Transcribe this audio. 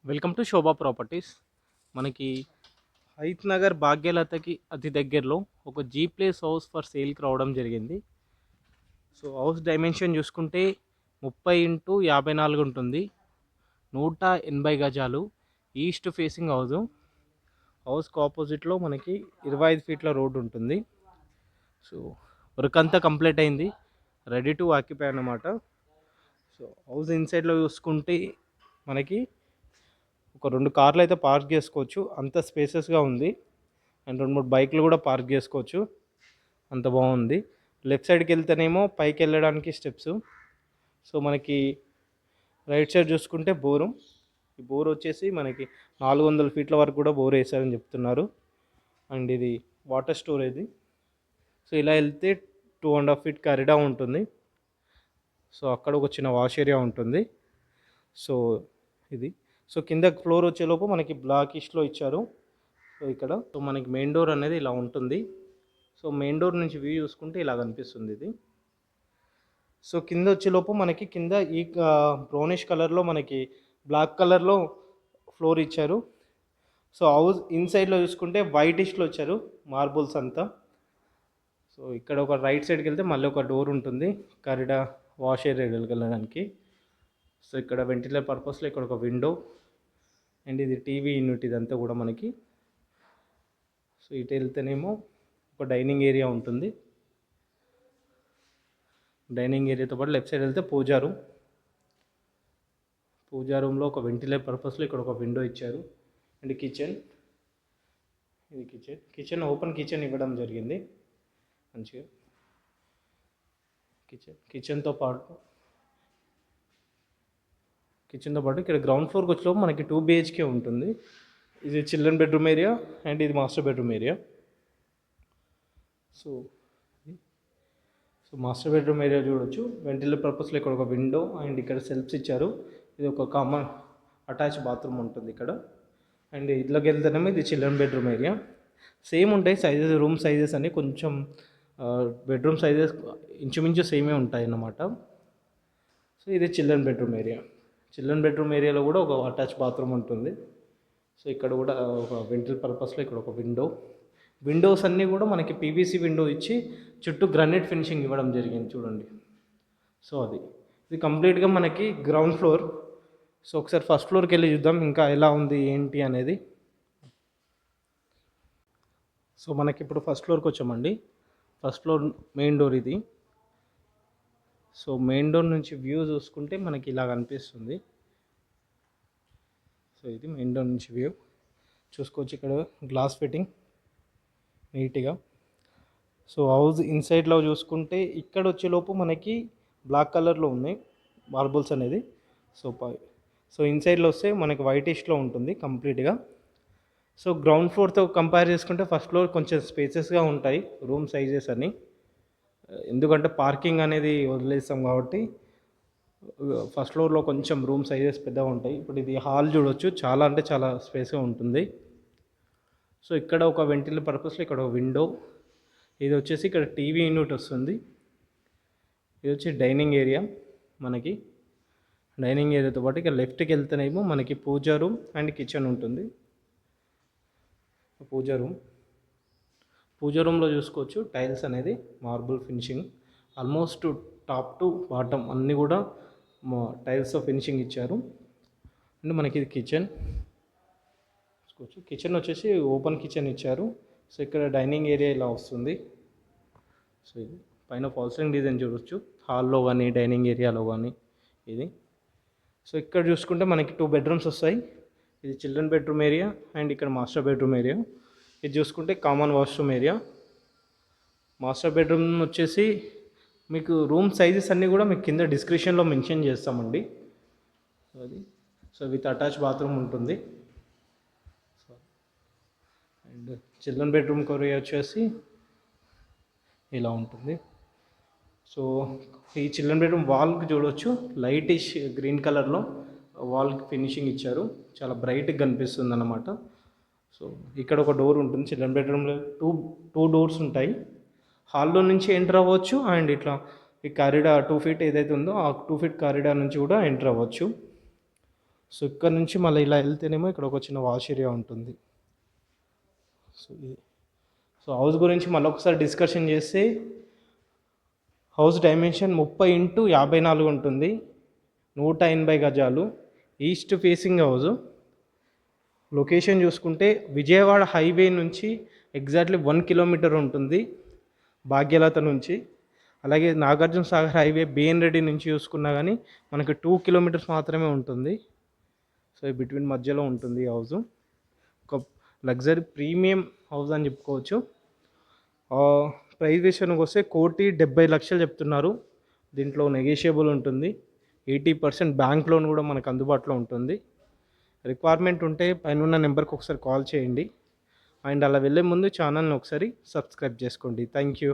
Welcome to Shobha properties. మనకి హైత్ నగర్ భాగ్యలతకి అతి దగ్గరలో ఒక జీ ప్లేస్ హౌస్ ఫర్ సేల్కి రావడం జరిగింది. సో హౌస్ డైమెన్షన్ చూసుకుంటే 30x54 ఉంటుంది. 180 గజాలు, ఈస్ట్ ఫేసింగ్ హౌస్. హౌస్కి ఆపోజిట్లో మనకి 25 ఫీట్ల రోడ్ ఉంటుంది. సో వర్క్ అంతా కంప్లీట్ అయింది, రెడీ టు ఆక్యుపై అన్నమాట. సో హౌస్ ఇన్సైడ్లో చూసుకుంటే మనకి ఒక 2 కార్లు అయితే పార్క్ చేసుకోవచ్చు, అంత స్పేసెస్గా ఉంది. అండ్ 2-3 బైక్లు కూడా పార్క్ చేసుకోవచ్చు, అంత బాగుంది. లెఫ్ట్ సైడ్కి వెళ్తేనేమో పైకి వెళ్ళడానికి స్టెప్స్. సో మనకి రైట్ సైడ్ చూసుకుంటే బోరు. ఈ బోర్ వచ్చేసి మనకి 400 ఫీట్ల వరకు కూడా బోర్ వేసారని చెప్తున్నారు. అండ్ ఇది వాటర్ స్టోరేజ్. సో ఇలా వెళ్తే 2.5 ఫీట్ కారిడార్ ఉంటుంది. సో అక్కడ ఒక చిన్న వాష్ ఏరియా ఉంటుంది. సో ఇది సో కింద ఫ్లోర్ వచ్చేలోపు మనకి బ్లాక్ ఈస్ట్లో ఇచ్చారు. సో ఇక్కడ సో మనకి మెయిన్ డోర్ అనేది ఇలా ఉంటుంది. సో మెయిన్ డోర్ నుంచి వ్యూ చూసుకుంటే ఇలా కనిపిస్తుంది ఇది. సో కింద వచ్చేలోపు మనకి కింద ఈ బ్రౌనిష్ కలర్లో మనకి బ్లాక్ కలర్లో ఫ్లోర్ ఇచ్చారు. సో హౌస్ ఇన్సైడ్లో చూసుకుంటే వైటిష్లో ఇచ్చారు, మార్బుల్స్ అంతా. సో ఇక్కడ ఒక రైట్ సైడ్కి వెళ్తే మళ్ళీ ఒక డోర్ ఉంటుంది కారిడార్ వాష్ ఏరియాకి వెళ్ళడానికి. సో ఇక్కడ వెంటిలేటర్ పర్పస్లో ఇక్కడ ఒక విండో. అండ్ ఇది టీవీ యూనిట్ ఇదంతా కూడా మనకి. సో ఇటు వెళ్తేనేమో ఒక డైనింగ్ ఏరియా ఉంటుంది. డైనింగ్ ఏరియాతో పాటు లెఫ్ట్ సైడ్ వెళ్తే పూజా రూమ్. పూజా రూమ్లో ఒక వెంటిలేటర్ పర్పస్లో ఇక్కడ ఒక విండో ఇచ్చారు. అండ్ కిచెన్, ఇది కిచెన్ ఓపెన్ కిచెన్ ఇవ్వడం జరిగింది మంచిగా. కిచెన్తో పాటు ఇక్కడ గ్రౌండ్ ఫ్లోర్కి వచ్చేలోపు మనకి 2 BHK ఉంటుంది. ఇది చిల్డ్రన్ బెడ్రూమ్ ఏరియా అండ్ ఇది master bedroom area. So master bedroom area చూడొచ్చు. వెంటిలేటర్ పర్పస్లో ఇక్కడ ఒక విండో అండ్ ఇక్కడ సెల్ఫ్స్ ఇచ్చారు. ఇది ఒక కామన్ అటాచ్ బాత్రూమ్ ఉంటుంది ఇక్కడ. అండ్ ఇట్లోకి వెళ్తేనేమో ఇది చిల్డ్రన్ బెడ్రూమ్ ఏరియా. సేమ్ ఉంటాయి సైజెస్, రూమ్ సైజెస్ అన్నీ కొంచెం బెడ్రూమ్ సైజెస్ ఇంచుమించు సేమే ఉంటాయి అన్నమాట. సో ఇది children bedroom area. Children bedroom ఏరియాలో కూడా ఒక అటాచ్ బాత్రూమ్ ఉంటుంది. సో ఇక్కడ కూడా ఒక వెంటిల్ పర్పస్లో ఇక్కడ ఒక విండోస్ అన్నీ కూడా మనకి పీవీసీ విండో ఇచ్చి చుట్టూ గ్రానైట్ ఫినిషింగ్ ఇవ్వడం జరిగింది చూడండి. సో ఇది కంప్లీట్గా మనకి గ్రౌండ్ ఫ్లోర్. సో ఒకసారి ఫస్ట్ ఫ్లోర్కి వెళ్ళి చూద్దాం ఇంకా ఎలా ఉంది ఏంటి అనేది. సో మనకి ఇప్పుడు ఫస్ట్ ఫ్లోర్కి వచ్చామండి. ఫస్ట్ ఫ్లోర్ మెయిన్ డోర్ ఇది. సో మెయిన్ డోర్ నుంచి వ్యూ చూసుకుంటే మనకి ఇలా కనిపిస్తుంది. సో ఇది మెయిన్ డోర్ నుంచి వ్యూ చూసుకోవచ్చు. ఇక్కడ గ్లాస్ ఫిట్టింగ్ నీట్గా. సో హౌస్ ఇన్సైడ్లో చూసుకుంటే ఇక్కడ వచ్చేలోపు మనకి బ్లాక్ కలర్లో ఉన్నాయి మార్బుల్స్ అనేది. సో ఇన్సైడ్లో వస్తే మనకి వైటిష్లో ఉంటుంది కంప్లీట్గా. సో గ్రౌండ్ ఫ్లోర్తో కంపేర్ చేసుకుంటే ఫస్ట్ ఫ్లోర్ కొంచెం స్పేసెస్గా ఉంటాయి రూమ్ సైజెస్ అని, ఎందుకంటే పార్కింగ్ అనేది వదిలేస్తాం కాబట్టి ఫస్ట్ ఫ్లోర్లో కొంచెం రూమ్ సైజెస్ పెద్దగా ఉంటాయి. ఇప్పుడు ఇది హాల్ చూడొచ్చు, చాలా అంటే చాలా స్పేస్గా ఉంటుంది. సో ఇక్కడ ఒక వెంటిలేటర్ పర్పస్లో ఇక్కడ ఒక విండో. ఇది వచ్చేసి ఇక్కడ టీవీ యూనిట్ వస్తుంది. ఇది వచ్చి డైనింగ్ ఏరియా మనకి. డైనింగ్ ఏరియాతో పాటు ఇక్కడ లెఫ్ట్కి వెళ్తేనేమో మనకి పూజా రూమ్ అండ్ కిచెన్ ఉంటుంది. పూజా రూమ్లో చూసుకోవచ్చు టైల్స్ అనేది marble finishing, almost top to bottom అన్నీ కూడా టైల్స్తో ఫినిషింగ్ ఇచ్చారు. అండ్ మనకి ఇది కిచెన్ చూసుకోవచ్చు. కిచెన్ వచ్చేసి ఓపెన్ కిచెన్ ఇచ్చారు. సో ఇక్కడ డైనింగ్ ఏరియా ఇలా వస్తుంది. సో ఇది పైన ఫాల్ సీలింగ్ డిజైన్ చూడొచ్చు హాల్లో కానీ డైనింగ్ ఏరియాలో కానీ ఇది. సో ఇక్కడ చూసుకుంటే మనకి 2 బెడ్రూమ్స్ వస్తాయి. ఇది చిల్డ్రన్ బెడ్రూమ్ ఏరియా అండ్ ఇక్కడ మాస్టర్ బెడ్రూమ్ ఏరియా. ఇది చూసుకుంటే common washroom area. Master bedroom వచ్చేసి మీకు రూమ్ సైజెస్ అన్నీ కూడా మీకు కింద డిస్క్రిప్షన్లో మెన్షన్ చేస్తామండి. సో విత్ అటాచ్ బాత్రూమ్ ఉంటుంది. అండ్ చిల్డ్రన్ బెడ్రూమ్ ఏరియా వచ్చేసి ఇలా ఉంటుంది. సో ఈ చిల్డ్రన్ బెడ్రూమ్ వాల్కి చూడవచ్చు లైటిష్ గ్రీన్ కలర్లో వాల్కి ఫినిషింగ్ ఇచ్చారు, చాలా బ్రైట్గా కనిపిస్తుంది అన్నమాట. సో ఇక్కడ ఒక డోర్ ఉంటుంది. చిల్డ్రన్ బెడ్రూమ్లో టూ డోర్స్ ఉంటాయి. హాల్లో నుంచి ఎంటర్ అవ్వచ్చు అండ్ ఇట్లా ఈ కారిడార్ 2 ఫీట్ ఏదైతే ఉందో ఆ 2 ఫీట్ కారిడార్ నుంచి కూడా ఎంటర్ అవ్వచ్చు. సో ఇక్కడ నుంచి మళ్ళీ ఇలా వెళ్తేనేమో ఇక్కడ ఒక చిన్న వాష్ ఏరియా ఉంటుంది. సో ఇది సో హౌస్ గురించి మళ్ళీ ఒకసారి డిస్కషన్ చేస్తే హౌస్ డైమెన్షన్ 30x54 ఉంటుంది, 180 గజాలు, ఈస్ట్ ఫేసింగ్ హౌస్. లొకేషన్ చూసుకుంటే విజయవాడ హైవే నుంచి ఎగ్జాక్ట్లీ 1 కిలోమీటర్ ఉంటుంది భాగ్యలత నుంచి. అలాగే నాగార్జున సాగర్ హైవే బిఎన్ రెడ్డి నుంచి చూసుకున్నా కానీ మనకి 2 కిలోమీటర్స్ మాత్రమే ఉంటుంది. సో ఈ బిట్వీన్ మధ్యలో ఉంటుంది హౌస్. ఒక లగ్జరీ ప్రీమియం హౌస్ అని చెప్పుకోవచ్చు. ప్రైస్ విషయానికి వస్తే 1,70,00,000 చెప్తున్నారు. దీంట్లో నెగోషియబుల్ ఉంటుంది. 80% బ్యాంక్ లోన్ కూడా మనకు అందుబాటులో ఉంటుంది. రిక్వైర్మెంట్ ఉంటే పైన నెంబర్కి ఒకసారి కాల్ చేయండి. అండ్ అలా వెళ్ళే ముందు ఛానల్ని ఒకసారి సబ్స్క్రైబ్ చేసుకోండి. Thank you.